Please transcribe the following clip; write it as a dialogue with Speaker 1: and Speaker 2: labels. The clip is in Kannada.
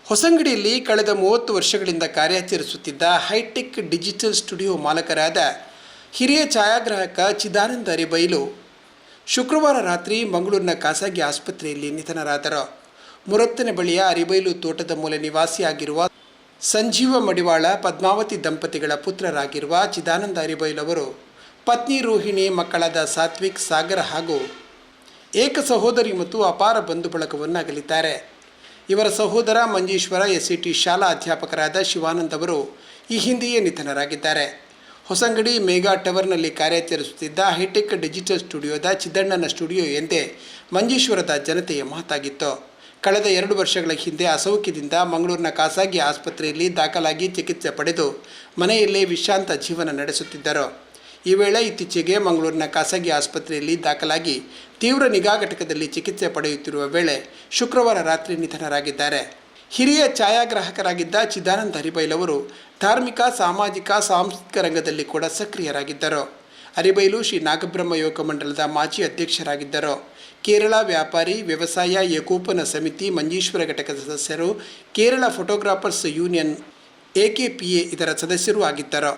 Speaker 1: ಹೊಸಂಗಡಿಯಲ್ಲಿ ಕಳೆದ 30 ವರ್ಷಗಳಿಂದ ಕಾರ್ಯಾಚರಿಸುತ್ತಿದ್ದ ಹೈಟೆಕ್ ಡಿಜಿಟಲ್ ಸ್ಟುಡಿಯೋ ಮಾಲಕರಾದ ಹಿರಿಯ ಛಾಯಾಗ್ರಾಹಕ ಚಿದಾನಂದ ಅರಿಬೈಲು ಶುಕ್ರವಾರ ರಾತ್ರಿ ಮಂಗಳೂರಿನ ಖಾಸಗಿ ಆಸ್ಪತ್ರೆಯಲ್ಲಿ ನಿಧನರಾದರು. ಮುರತ್ತನ ಬಳಿಯ ಅರಿಬೈಲು ತೋಟದ ಮೂಲೆ ನಿವಾಸಿಯಾಗಿರುವ ಸಂಜೀವ ಮಡಿವಾಳ ಪದ್ಮಾವತಿ ದಂಪತಿಗಳ ಪುತ್ರರಾಗಿರುವ ಚಿದಾನಂದ ಅರಿಬೈಲು ಅವರು ಪತ್ನಿ ರೋಹಿಣಿ, ಮಕ್ಕಳಾದ ಸಾತ್ವಿಕ್, ಸಾಗರ ಹಾಗೂ ಏಕ ಸಹೋದರಿ ಮತ್ತು ಅಪಾರ ಬಂಧು ಬಳಗವನ್ನು ಅಗಲಿದ್ದಾರೆ. ಇವರ ಸಹೋದರ ಮಂಜೇಶ್ವರ SCT ಶಾಲಾ ಅಧ್ಯಾಪಕರಾದ ಶಿವಾನಂದ್ ಅವರು ಈ ಹಿಂದೆಯೇ ನಿಧನರಾಗಿದ್ದಾರೆ. ಹೊಸಂಗಡಿ ಮೇಗಾ ಟವರ್ನಲ್ಲಿ ಕಾರ್ಯಾಚರಿಸುತ್ತಿದ್ದ ಹೈಟೆಕ್ ಡಿಜಿಟಲ್ ಸ್ಟುಡಿಯೋದ ಚಿದ್ದಣ್ಣನ ಸ್ಟುಡಿಯೋ ಎಂದೇ ಮಂಜೇಶ್ವರದ ಜನತೆಯ ಮಾತಾಗಿತ್ತು. ಕಳೆದ 2 ವರ್ಷಗಳ ಹಿಂದೆ ಅಸೌಖ್ಯದಿಂದ ಮಂಗಳೂರಿನ ಖಾಸಗಿ ಆಸ್ಪತ್ರೆಯಲ್ಲಿ ದಾಖಲಾಗಿ ಚಿಕಿತ್ಸೆ ಪಡೆದು ಮನೆಯಲ್ಲೇ ವಿಶ್ರಾಂತ ಜೀವನ ನಡೆಸುತ್ತಿದ್ದರು. ಈ ವೇಳೆ ಇತ್ತೀಚೆಗೆ ಮಂಗಳೂರಿನ ಖಾಸಗಿ ಆಸ್ಪತ್ರೆಯಲ್ಲಿ ದಾಖಲಾಗಿ ತೀವ್ರ ನಿಗಾ ಘಟಕದಲ್ಲಿ ಚಿಕಿತ್ಸೆ ಪಡೆಯುತ್ತಿರುವ ವೇಳೆ ಶುಕ್ರವಾರ ರಾತ್ರಿ ನಿಧನರಾಗಿದ್ದಾರೆ. ಹಿರಿಯ ಛಾಯಾಗ್ರಾಹಕರಾಗಿದ್ದ ಚಿದಾನಂದ ಅರಿಬೈಲು ಅವರು ಧಾರ್ಮಿಕ, ಸಾಮಾಜಿಕ, ಸಾಂಸ್ಕೃತಿಕ ರಂಗದಲ್ಲಿ ಕೂಡ ಸಕ್ರಿಯರಾಗಿದ್ದರು. ಅರಿಬೈಲು ಶ್ರೀ ನಾಗಬ್ರಹ್ಮ ಯೋಗ ಮಂಡಲದ ಮಾಜಿ ಅಧ್ಯಕ್ಷರಾಗಿದ್ದರು. ಕೇರಳ ವ್ಯಾಪಾರಿ ವ್ಯವಸಾಯ ಏಕೋಪನ ಸಮಿತಿ ಮಂಜೇಶ್ವರ ಘಟಕದ ಸದಸ್ಯರು, ಕೇರಳ ಫೋಟೋಗ್ರಾಫರ್ಸ್ ಯೂನಿಯನ್ AKPA ಇದರ ಸದಸ್ಯರೂ ಆಗಿದ್ದರು.